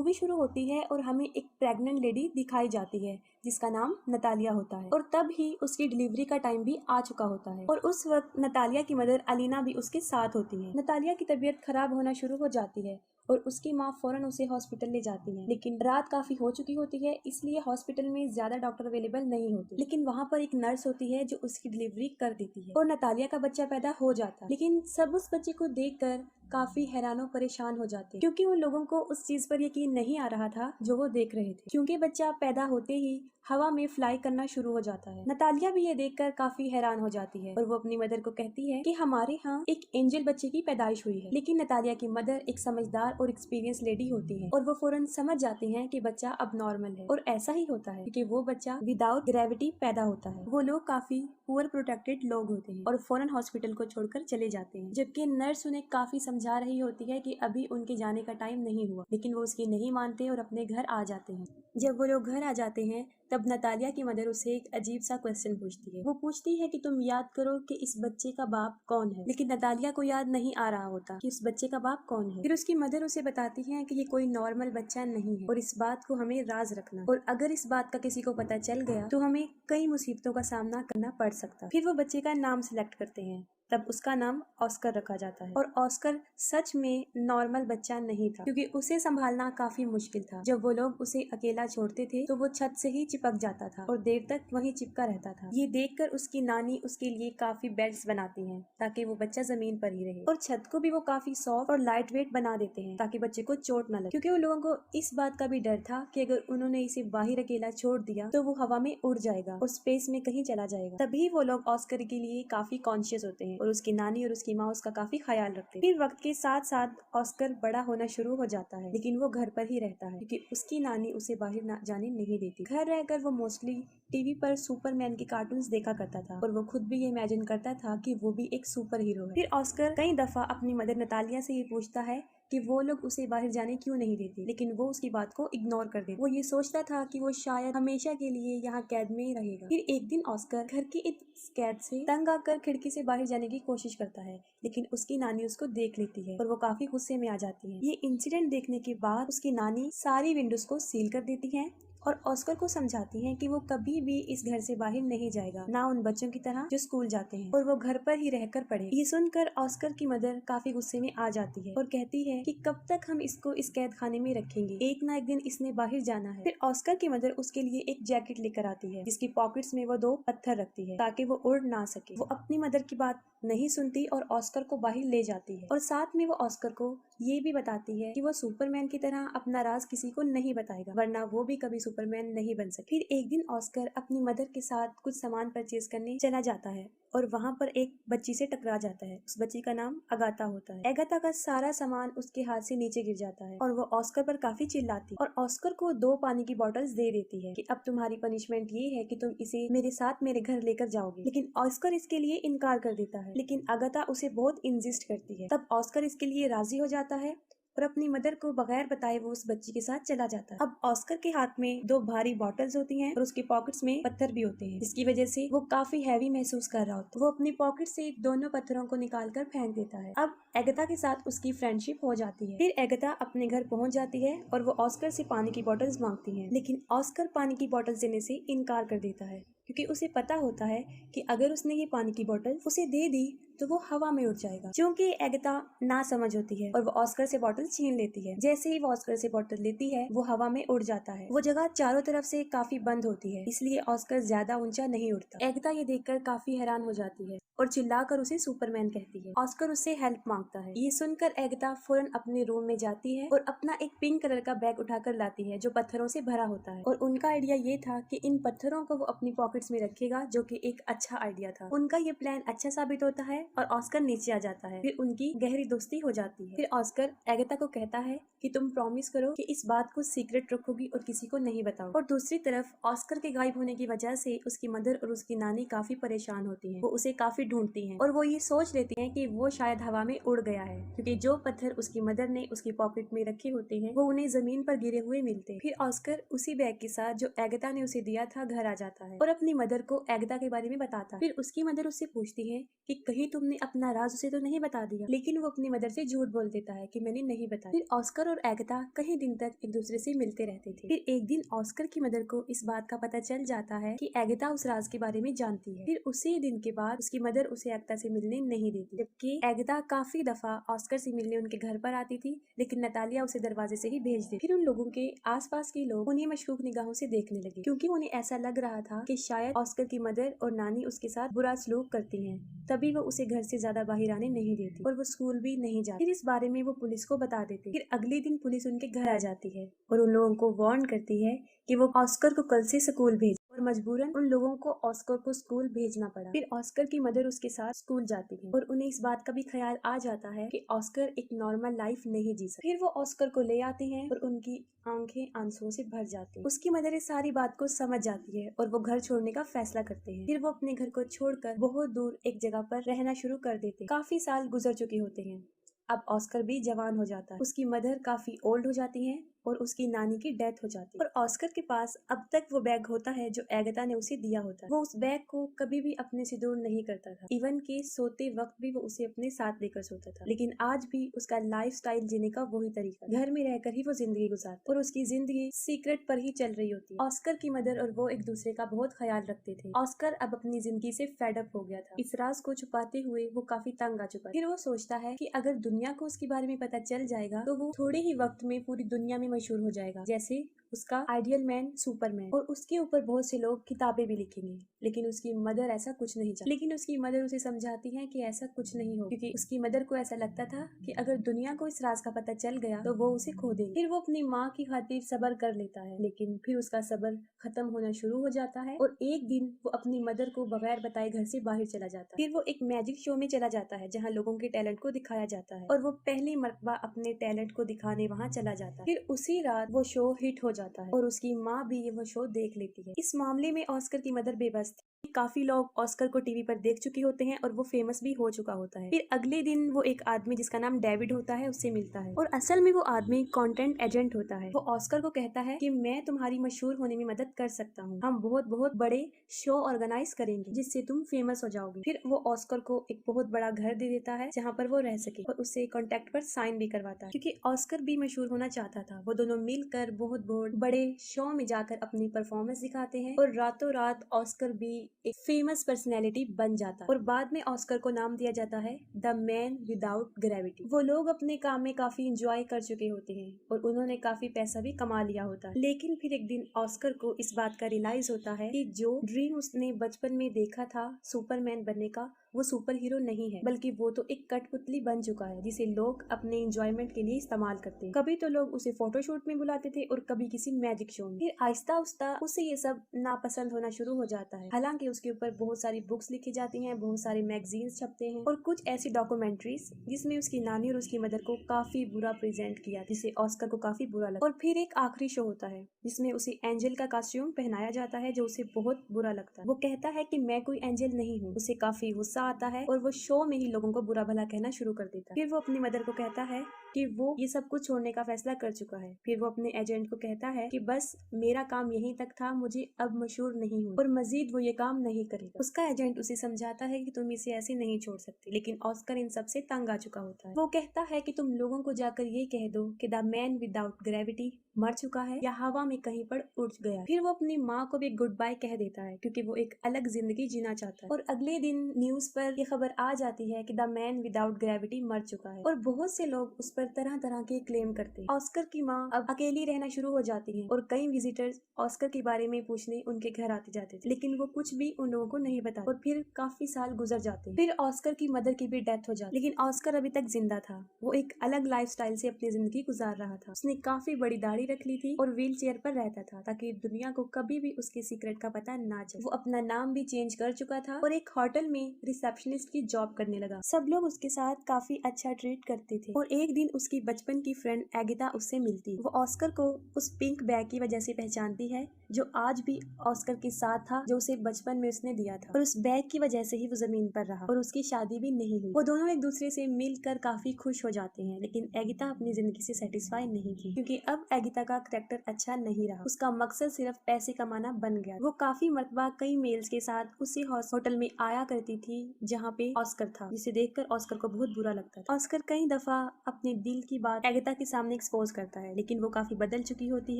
Movie शुरू होती है और हमें एक प्रेग्नेंट लेडी दिखाई जाती है जिसका नाम नतालिया होता है और तब ही उसकी डिलीवरी का टाइम भी आ चुका होता है और उस वक्त नतालिया की मदर अलीना भी उसके साथ होती है। नतालिया की तबीयत खराब होना शुरू हो जाती है और उसकी माँ फौरन उसे हॉस्पिटल ले जाती है, लेकिन रात काफी हो चुकी होती है इसलिए हॉस्पिटल में ज्यादा डॉक्टर अवेलेबल नहीं होते। लेकिन वहाँ पर एक नर्स होती है जो उसकी डिलीवरी कर देती है और नतालिया का बच्चा पैदा हो जाता है। लेकिन सब उस बच्चे को देखकर काफी हैरानो परेशान हो जाते क्योंकि उन लोगों को उस चीज पर यकीन नहीं आ रहा था जो वो देख रहे थे, क्योंकि बच्चा पैदा होते ही हवा में फ्लाई करना शुरू हो जाता है। नतालिया भी ये देखकर काफी हैरान हो जाती है और वो अपनी मदर को कहती है कि हमारे यहाँ एक एंजल बच्चे की पैदाइश हुई है। लेकिन नतालिया की मदर एक समझदार और एक्सपीरियंस लेडी होती है और वो फौरन समझ जाती है कि बच्चा अब नॉर्मल है और ऐसा ही होता है क्योंकि वो बच्चा विदाउट ग्रेविटी पैदा होता है। वो लोग काफी पुअर प्रोटेक्टेड लोग होते हैं और फौरन हॉस्पिटल को छोड़कर चले जाते हैं, जबकि नर्स उन्हें काफी समझा रही होती है कि अभी उनके जाने का टाइम नहीं हुआ, लेकिन वो उसकी नहीं मानते और अपने घर आ जाते हैं। जब वो लोग घर आ जाते हैं तब नतालिया की मदर उसे एक अजीब सा क्वेश्चन पूछती है। वो पूछती है कि तुम याद करो कि इस बच्चे का बाप कौन है, लेकिन नतालिया को याद नहीं आ रहा होता कि उस बच्चे का बाप कौन है। फिर उसकी मदर उसे बताती है कि ये कोई नॉर्मल बच्चा नहीं है और इस बात को हमें राज रखना, और अगर इस बात का किसी को पता चल गया तो हमें कई मुसीबतों का सामना करना पड़ सकता। फिर वो बच्चे का नाम सिलेक्ट करते हैं, तब उसका नाम ऑस्कर रखा जाता है और ऑस्कर सच में नॉर्मल बच्चा नहीं था क्योंकि उसे संभालना काफी मुश्किल था। जब वो लोग उसे अकेला छोड़ते थे तो वो छत से ही चिपक जाता था और देर तक वहीं चिपका रहता था। ये देखकर उसकी नानी उसके लिए काफी बेड्स बनाती हैं ताकि वो बच्चा जमीन पर ही रहे और छत को भी वो काफी सॉफ्ट और लाइट वेट बना देते हैं ताकि बच्चे को चोट न लगे, क्योंकि उन लोगों को इस बात का भी डर था कि अगर उन्होंने इसे बाहर अकेला छोड़ दिया तो वो हवा में उड़ जाएगा और स्पेस में कहीं चला जाएगा। तभी वो लोग ऑस्कर के लिए काफी कॉन्शियस होते हैं और उसकी नानी और उसकी माँ उसका काफी ख्याल रखते हैं। फिर वक्त के साथ साथ ऑस्कर बड़ा होना शुरू हो जाता है, लेकिन वो घर पर ही रहता है क्योंकि उसकी नानी उसे बाहर जाने नहीं देती। घर रहकर वो मोस्टली टीवी पर सुपरमैन के कार्टून्स देखा करता था और वो खुद भी ये इमेजिन करता था कि वो भी एक सुपर हीरो है। फिर ऑस्कर कई दफा अपनी मदर नतालिया से ये पूछता है कि वो लोग उसे बाहर जाने क्यों नहीं देते, लेकिन वो उसकी बात को इग्नोर कर देता। वो ये सोचता था कि वो शायद हमेशा के लिए यहाँ कैद में ही रहेगा। फिर एक दिन ऑस्कर घर की इस कैद से तंग आकर खिड़की से बाहर जाने की कोशिश करता है, लेकिन उसकी नानी उसको देख लेती है और वो काफी गुस्से में आ जाती है। ये इंसिडेंट देखने के बाद उसकी नानी सारी विंडोज को सील कर देती है और ऑस्कर को समझाती हैं कि वो कभी भी इस घर से बाहर नहीं जाएगा, ना उन बच्चों की तरह जो स्कूल जाते हैं, और वो घर पर ही रहकर पढ़े। ये सुनकर ऑस्कर की मदर काफी गुस्से में आ जाती है और कहती है कि कब तक हम इसको इस कैद खाने में रखेंगे, एक ना एक दिन इसने बाहर जाना है। फिर ऑस्कर की मदर उसके लिए एक जैकेट लेकर आती है जिसकी पॉकेट्स में वो 2 पत्थर रखती है ताकि वो उड़ ना सके। वो अपनी मदर की बात नहीं सुनती और ऑस्कर को बाहर ले जाती है और साथ में वो ऑस्कर को ये भी बताती है कि वो सुपरमैन की तरह अपना राज किसी को नहीं बताएगा, वरना वो भी कभी सुपरमैन नहीं बन सके। फिर एक दिन ऑस्कर अपनी मदर के साथ कुछ सामान परचेज करने चला जाता है और वहाँ पर एक बच्ची से टकरा जाता है। उस बच्ची का नाम अगाथा होता है। अगाथा का सारा सामान उसके हाथ से नीचे गिर जाता है और वो ऑस्कर पर काफी चिल्लाती है और ऑस्कर को 2 पानी की बॉटल्स दे देती है कि अब तुम्हारी पनिशमेंट ये है कि तुम इसे मेरे साथ मेरे घर लेकर जाओगे, लेकिन ऑस्कर इसके लिए इनकार कर देता है। लेकिन अगाथा उसे बहुत इंसिस्ट करती है, तब ऑस्कर इसके लिए राजी हो जाता है और अपनी मदर को बगैर बताए वो उस बच्ची के साथ चला जाता है। अब ऑस्कर के हाथ में 2 भारी बॉटल्स होती हैं और उसके पॉकेट्स में पत्थर भी होते हैं, जिसकी वजह से वो काफी हैवी महसूस कर रहा होता है। वो अपनी पॉकेट से दोनों पत्थरों को निकालकर फेंक देता है। अब अगाथा के साथ उसकी फ्रेंडशिप हो जाती है। फिर अगाथा अपने घर पहुंच जाती है और वो ऑस्कर से पानी की बॉटल्स मांगती है, लेकिन ऑस्कर पानी की बॉटल्स देने से इनकार कर देता है क्योंकि उसे पता होता है कि अगर उसने ये पानी की बोतल उसे दे दी तो वो हवा में उड़ जाएगा। क्योंकि अगाथा ना समझ होती है और वो ऑस्कर से बोतल छीन लेती है। जैसे ही वो ऑस्कर से बोतल लेती है वो हवा में उड़ जाता है। वो जगह चारों तरफ से काफी बंद होती है, इसलिए ऑस्कर ज्यादा ऊंचा नहीं उड़ता। अगाथा ये देखकर काफी हैरान हो जाती है और चिल्लाकर उसे सुपरमैन कहती है। ऑस्कर उससे हेल्प मांगता है। ये सुनकर अगाथा फौरन अपने रूम में जाती है और अपना एक पिंक कलर का बैग उठाकर लाती है जो पत्थरों से भरा होता है, और उनका आइडिया ये था कि इन पत्थरों को वो अपनी पॉकेट्स में रखेगा, जो कि एक अच्छा आइडिया था। उनका ये प्लान अच्छा साबित होता है और ऑस्कर नीचे आ जाता है। फिर उनकी गहरी दोस्ती हो जाती है। फिर ऑस्कर अगाथा को कहता है कि तुम प्रॉमिस करो कि इस बात को सीक्रेट रखोगी और किसी को नहीं बताओ। और दूसरी तरफ ऑस्कर के गायब होने की वजह से उसकी मदर और उसकी नानी काफी परेशान होती हैं। वो उसे काफी ढूंढती हैं और वो ये सोच लेती हैं कि वो शायद हवा में उड़ गया है, क्योंकि जो पत्थर उसकी मदर ने उसकी पॉकेट में रखे होते हैं वो उन्हें जमीन पर गिरे हुए मिलते हैं। फिर ऑस्कर उसी बैग के साथ जो एगाथा ने उसे दिया था घर आ जाता है और अपनी मदर को एगाथा के बारे में बताता है। फिर उसकी मदर उससे पूछती है कि कहीं तुमने अपना राज उसे तो नहीं बता दिया, लेकिन वो अपनी मदर से झूठ बोल देता है कि मैंने नहीं बताया। फिर ऑस्कर और एगाथा कई दिन तक एक दूसरे से मिलते रहते थे। फिर एक दिन ऑस्कर की मदर को इस बात का पता चल जाता है कि एगाथा उस राज के बारे में जानती है। फिर उसी दिन के बाद उसकी मदर उसे एगाथा से मिलने नहीं देती, जबकि एगाथा काफी दफा ऑस्कर से मिलने उनके घर पर आती थी, लेकिन नतालिया उसे दरवाजे से ही भेज देती। फिर उन लोगों के आसपास के लोग उन्हें मशकूक निगाहों से देखने लगे, क्योंकि उन्हें ऐसा लग रहा था कि शायद ऑस्कर की मदर और नानी उसके साथ बुरा सलूक करती हैं, तभी वो उसे घर से ज्यादा बाहर आने नहीं देती और वो स्कूल भी नहीं जाती। फिर इस बारे में वो पुलिस को बता देते। फिर अगले दिन पुलिस उनके घर आ जाती है और उन लोगों को वार्न करती है कि वो ऑस्कर को कल से स्कूल भेज, और मजबूरन उन लोगों को ऑस्कर को स्कूल भेजना पड़ा। फिर ऑस्कर की मदर उसके साथ स्कूल जाती है और उन्हें इस बात का भी ख्याल आ जाता है कि ऑस्कर एक नॉर्मल लाइफ नहीं जी सकता। फिर वो ऑस्कर को ले आते हैं और उनकी आंखें आंसुओं से भर जाती हैं। उसकी मदर इस सारी बात को समझ जाती है और वो घर छोड़ने का फैसला करते हैं। फिर वो अपने घर को छोड़कर बहुत दूर एक जगह पर रहना शुरू कर देते हैं। काफी साल गुजर चुके होते हैं। अब ऑस्कर भी जवान हो जाता है, उसकी मदर काफी ओल्ड हो जाती है और उसकी नानी की डेथ हो जाती है। और ऑस्कर के पास अब तक वो बैग होता है जो एगाथा ने उसे दिया होता है। वो उस बैग को कभी भी अपने से दूर नहीं करता था, इवन के सोते वक्त भी वो उसे अपने साथ लेकर सोता था। लेकिन आज भी उसका लाइफ स्टाइल जीने का वही तरीका, घर में रहकर ही वो जिंदगी गुजारता और उसकी जिंदगी सीक्रेट पर ही चल रही होती है। ऑस्कर की मदर और वो एक दूसरे का बहुत ख्याल रखते थे। ऑस्कर अब अपनी जिंदगी से फेड अप हो गया था। इस राज को छुपाते हुए वो काफी तंग आ चुका है। फिर वो सोचता है कि अगर दुनिया को उसके बारे में पता चल जाएगा तो वो थोड़े ही वक्त में पूरी दुनिया में मशहूर हो जाएगा, जैसे उसका आइडियल मैन सुपरमैन, और उसके ऊपर बहुत से लोग किताबें भी लिखेंगे। लेकिन उसकी मदर ऐसा कुछ नहीं चाहती। लेकिन उसकी मदर उसे समझाती है कि ऐसा कुछ नहीं हो, क्योंकि उसकी मदर को ऐसा लगता था कि अगर दुनिया को इस राज का पता चल गया तो वो उसे खो देगी। फिर वो अपनी माँ की खातिर सब्र कर लेता है, लेकिन फिर उसका सब्र खत्म होना शुरू हो जाता है और एक दिन वो अपनी मदर को बगैर बताए घर से बाहर चला जाता है। फिर वो एक मैजिक शो में चला जाता है जहाँ लोगों के टैलेंट को दिखाया जाता है और वो पहली मर्तबा अपने टैलेंट को दिखाने वहाँ चला जाता है। फिर उसी रात वो शो हिट हो जाता है और उसकी माँ भी ये वो शो देख लेती है। इस मामले में ऑस्कर की मदर बेबस थी। काफी लोग ऑस्कर को टीवी पर देख चुके होते हैं और वो फेमस भी हो चुका होता है। फिर अगले दिन वो एक आदमी जिसका नाम डेविड होता है उससे मिलता है और असल में वो आदमी कंटेंट एजेंट होता है। वो ऑस्कर को कहता है कि मैं तुम्हारी मशहूर होने में मदद कर सकता हूँ, हम बहुत बहुत बड़े शो ऑर्गेनाइज करेंगे जिससे तुम फेमस हो जाओगे। फिर वो ऑस्कर को एक बहुत बड़ा घर दे देता है जहाँ पर वो रह सके और उससे कॉन्ट्रैक्ट पर साइन भी करवाता है, क्योंकि ऑस्कर भी मशहूर होना चाहता था। वो दोनों मिलकर बहुत बहुत बड़े शो में जाकर अपनी परफॉर्मेंस दिखाते हैं और रातों रात ऑस्कर भी एक फेमस पर्सनैलिटी बन जाता है और बाद में ऑस्कर को नाम दिया जाता है द मैन विदाउट ग्रेविटी। वो लोग अपने काम में काफी इंजॉय कर चुके होते हैं और उन्होंने काफी पैसा भी कमा लिया होता है। लेकिन फिर एक दिन ऑस्कर को इस बात का रियलाइज होता है कि जो ड्रीम उसने बचपन में देखा था सुपरमैन बनने का, वो सुपर हीरो नहीं है, बल्कि वो तो एक कठपुतली बन चुका है जिसे लोग अपने एंजॉयमेंट के लिए इस्तेमाल करते हैं। कभी तो लोग उसे फोटोशूट में बुलाते थे और कभी किसी मैजिक शो में। फिर आहिस्ता आहिस्ता उसे ये सब नापसंद होना शुरू हो जाता है। हालांकि उसके ऊपर बहुत सारी बुक्स लिखी जाती हैं, बहुत सारे मैगजीन्स छपते हैं और कुछ ऐसी डॉक्यूमेंट्रीज जिसमें उसकी नानी और उसकी मदर को काफी बुरा प्रेजेंट किया, जिसे ऑस्कर को काफी बुरा लगा। और फिर एक आखिरी शो होता है जिसमें उसे एंजल का कॉस्ट्यूम पहनाया जाता है जो उसे बहुत बुरा लगता है। वो कहता है कि मैं कोई एंजल नहीं हूँ। उसे काफी गुस्सा आता है और वो शो में ही लोगों को बुरा भला कहना शुरू कर देता है। फिर वो अपनी मदर को कहता है कि वो ये सब कुछ छोड़ने का फैसला कर चुका है। फिर वो अपने एजेंट को कहता है कि बस मेरा काम यहीं तक था, मुझे अब मशहूर नहीं हूँ और मजीद वो ये काम नहीं करेगा। उसका एजेंट उसे समझाता है कि तुम इसे ऐसे नहीं छोड़ सकते, लेकिन ऑस्कर इन सब से तंग आ चुका होता है। वो कहता है कि तुम लोगों को जाकर ये कह दो कि द मैन विदाउट ग्रेविटी मर चुका है या हवा में कहीं पर उड़ गया। फिर वो अपनी माँ को भी गुड बाय कह देता है क्योंकि वो एक अलग जिंदगी जीना चाहता है। और अगले दिन न्यूज पर ये खबर आ जाती है कि द मैन विदाउट ग्रेविटी मर चुका है और बहुत से लोग उस पर तरह तरह के क्लेम करते हैं। ऑस्कर की माँ अब अकेली रहना शुरू हो जाती है और कई विजिटर्स ऑस्कर के बारे में पूछने उनके घर आते जाते थे, लेकिन वो कुछ भी उन लोगों को नहीं बता। और फिर काफी साल गुजर जाते हैं। फिर ऑस्कर की मदर की भी डेथ हो जाती, लेकिन ऑस्कर अभी तक जिंदा था। वो एक अलग लाइफस्टाइल से अपनी जिंदगी गुजार रहा था। उसने काफी बड़ी दाढ़ी रख ली थी और व्हील चेयर पर रहता था ताकि दुनिया को कभी भी उसके सीक्रेट का पता ना चले। वो अपना नाम भी चेंज कर चुका था और एक होटल में रिसेप्शनिस्ट की जॉब करने लगा। सब लोग उसके साथ काफी अच्छा ट्रीट करते थे और एक दिन उसकी बचपन की फ्रेंड एगाथा उससे मिलती। वो ऑस्कर को उस पिंक बैग की वजह से पहचानती है जो आज भी ऑस्कर के साथ था, जो उसे बचपन में उसने दिया था, और उस बैग की वजह से ही वो जमीन पर रहा और उसकी शादी भी नहीं हुई। वो दोनों एक दूसरे से मिलकर काफी खुश हो जाते हैं, लेकिन एगिता अपनी जिंदगी से सेटिस्फाई नहीं थी, क्योंकि अब एगिता का कैरेक्टर अच्छा नहीं रहा। उसका मकसद सिर्फ पैसे कमाना बन गया। वो काफी मरतबा कई मेल्स के साथ उसी होटल में आया करती थी जहाँ पे ऑस्कर था, जिसे देखकर ऑस्कर को बहुत बुरा लगता था। ऑस्कर कई दफा अपने दिल की बात एगिता के सामने एक्सपोज करता है, लेकिन वो काफी बदल चुकी होती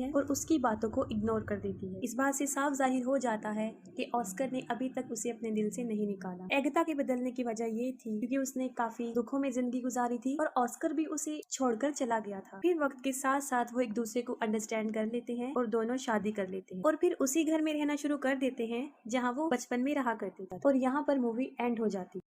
है और उसकी बातों को इग्नोर कर देती है। इस बात से साफ जाहिर हो जाता है कि ऑस्कर ने अभी तक उसे अपने दिल से नहीं निकाला। एगिता के बदलने की वजह ये थी क्योंकि उसने काफी दुखों में जिंदगी गुजारी थी और ऑस्कर भी उसे छोड़कर चला गया था। फिर वक्त के साथ साथ वो एक दूसरे को अंडरस्टैंड कर लेते हैं और दोनों शादी कर लेते हैं और फिर उसी घर में रहना शुरू कर देते हैं जहाँ वो बचपन में रहा करते थे, और यहाँ पर मूवी एंड हो जाती है।